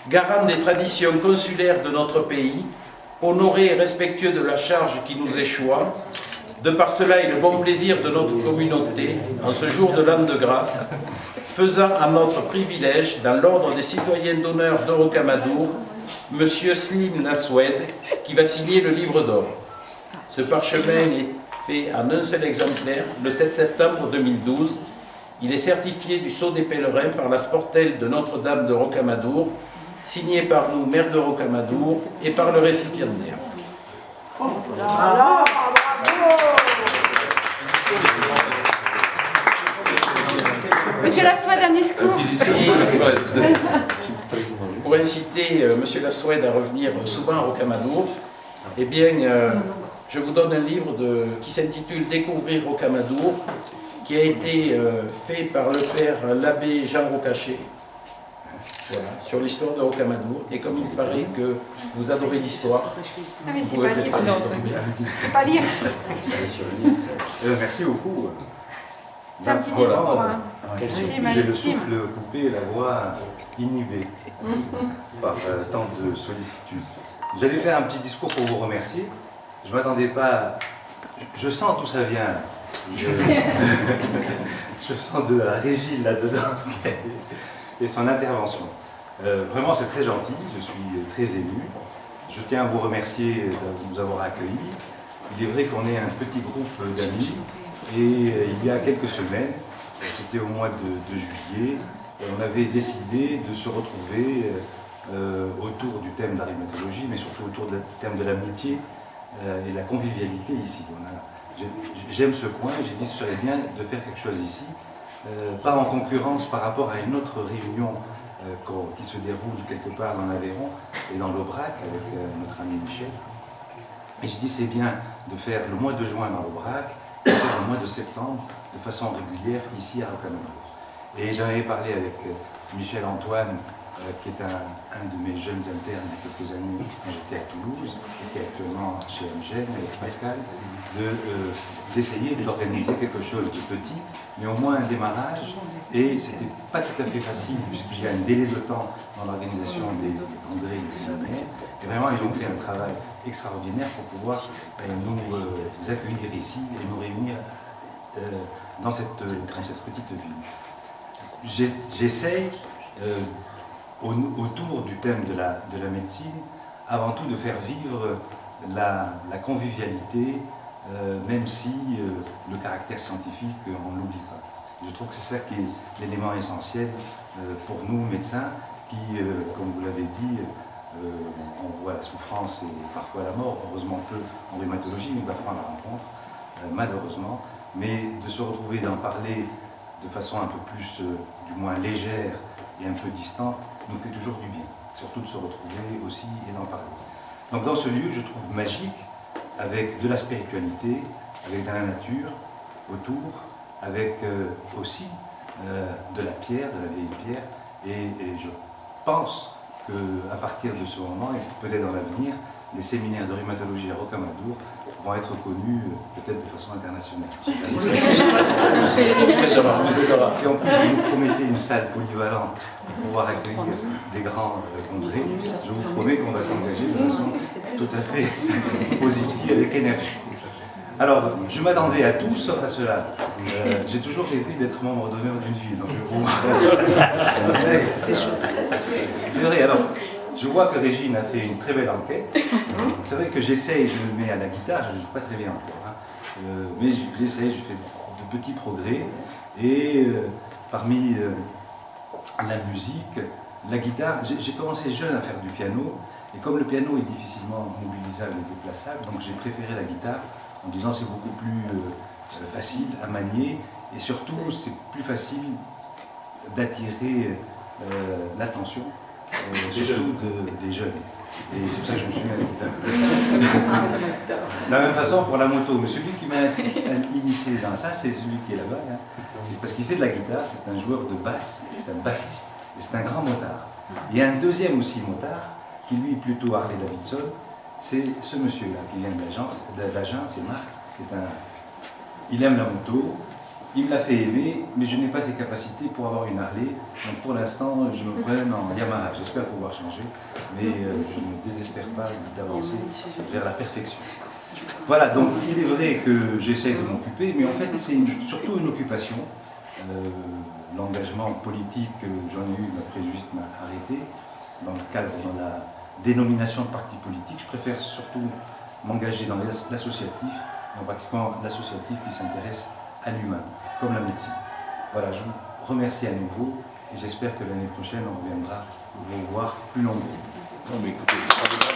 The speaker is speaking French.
garant des traditions consulaires de notre pays, honoré et respectueux de la charge qui nous échoit, de par cela et le bon plaisir de notre communauté, en ce jour de l'an de grâce, faisant à notre privilège, dans l'ordre des citoyens d'honneur d'Orocamadour, M. Slim Laswed, qui va signer le livre d'or. Ce parchemin est fait en un seul exemplaire, le 7 septembre 2012. Il est certifié du Sceau des pèlerins par la Sportelle de Notre-Dame de Rocamadour, signé par nous, maire de Rocamadour, et par le récipiendaire. Monsieur Laswed, un discours. Pour inciter M. Laswed à revenir souvent à Rocamadour, eh bien, je vous donne un livre qui s'intitule « Découvrir Rocamadour », qui a été fait par le père l'abbé Jean Rocachet, voilà, sur l'histoire de Rocamadour. Et comme il paraît que vous adorez l'histoire, vous pouvez pas lire. Merci beaucoup. C'est un petit discours. Hein. J'ai le souffle coupé et la voix inhibée par tant de sollicitude. J'allais faire un petit discours pour vous remercier. Je ne m'attendais pas. Je sens d'où ça vient. Je sens de la régie là-dedans et son intervention. Vraiment, c'est très gentil. Je suis très ému. Je tiens à vous remercier de nous avoir accueillis. Il est vrai qu'on est un petit groupe d'amis. Et il y a quelques semaines, c'était au mois de juillet, on avait décidé de se retrouver autour du thème de la rhumatologie, mais surtout autour du thème de l'amitié et la convivialité ici. J'aime ce coin, j'ai dit que ce serait bien de faire quelque chose ici, pas en concurrence par rapport à une autre réunion qui se déroule quelque part dans l'Aveyron et dans l'Aubrac avec notre ami Michel. Et j'ai dit c'est bien de faire le mois de juin dans l'Aubrac, le mois de septembre de façon régulière ici à Rocamadour. Et j'en avais parlé avec Michel Antoine, qui est un de mes jeunes internes il y a quelques années quand j'étais à Toulouse, et qui est actuellement chez MGN, avec Pascal, d'essayer d'organiser quelque chose de petit, mais au moins un démarrage. Et c'était pas tout à fait facile, puisqu'il y a un délai de temps dans l'organisation des congrès et des séminaires. Et vraiment, ils ont fait un travail extraordinaire pour pouvoir nous accueillir ici et nous réunir dans cette petite ville. J'essaye, autour du thème de la médecine, avant tout de faire vivre la convivialité, même si le caractère scientifique, on ne l'oublie pas. Je trouve que c'est ça qui est l'élément essentiel pour nous, médecins, qui, comme vous l'avez dit, on voit la souffrance et parfois la mort, heureusement peu en rhumatologie, nous battons à la rencontre, malheureusement, mais de se retrouver, d'en parler de façon un peu plus, du moins légère et un peu distante, nous fait toujours du bien, surtout de se retrouver aussi et d'en parler. Donc dans ce lieu, je trouve magique, avec de la spiritualité, avec de la nature autour, avec aussi de la pierre, de la vieille pierre, et je pense qu'à partir de ce moment, et peut-être dans l'avenir, les séminaires de rhumatologie à Rocamadour vont être connus peut-être de façon internationale. Si en plus vous nous promettez une salle polyvalente pour pouvoir accueillir des grands congrès, je vous promets qu'on va s'engager de façon tout à fait positive, avec énergie. Alors, je m'attendais à tout sauf à cela. J'ai toujours rêvé d'être membre d'honneur d'une ville. Donc c'est vrai, alors, je vois que Régine a fait une très belle enquête. C'est vrai que j'essaye, je me mets à la guitare, je ne joue pas très bien encore, mais j'essaye, je fais de petits progrès. Et parmi la musique, la guitare, j'ai commencé jeune à faire du piano, et comme le piano est difficilement mobilisable et déplaçable, donc j'ai préféré la guitare en disant c'est beaucoup plus facile à manier, et surtout c'est plus facile d'attirer l'attention, surtout des jeunes. Et c'est pour ça que je me suis mis à la guitare. De la même façon pour la moto, mais celui qui m'a initié dans ça, c'est celui qui est là-bas. Hein. C'est parce qu'il fait de la guitare, c'est un joueur de basse, c'est un bassiste, et c'est un grand motard. Il y a un deuxième aussi motard, qui lui est plutôt Harley Davidson, c'est ce monsieur-là qui vient de l'agence, c'est Marc, il aime la moto, Il me l'a fait aimer, mais je n'ai pas ses capacités pour avoir une Harley. Donc pour l'instant, je me prenne en Yamaha. J'espère pouvoir changer, mais je ne désespère pas d'avancer vers la perfection. Voilà, donc il est vrai que j'essaie de m'occuper, mais en fait c'est surtout une occupation. L'engagement politique que j'en ai eu m'a arrêté. Dans le cadre de la dénomination de parti politique, je préfère surtout m'engager dans l'associatif, et en particulier l'associatif qui s'intéresse à l'humain, comme la médecine. Voilà, je vous remercie à nouveau et j'espère que l'année prochaine on reviendra vous voir plus nombreux. Non, mais écoutez,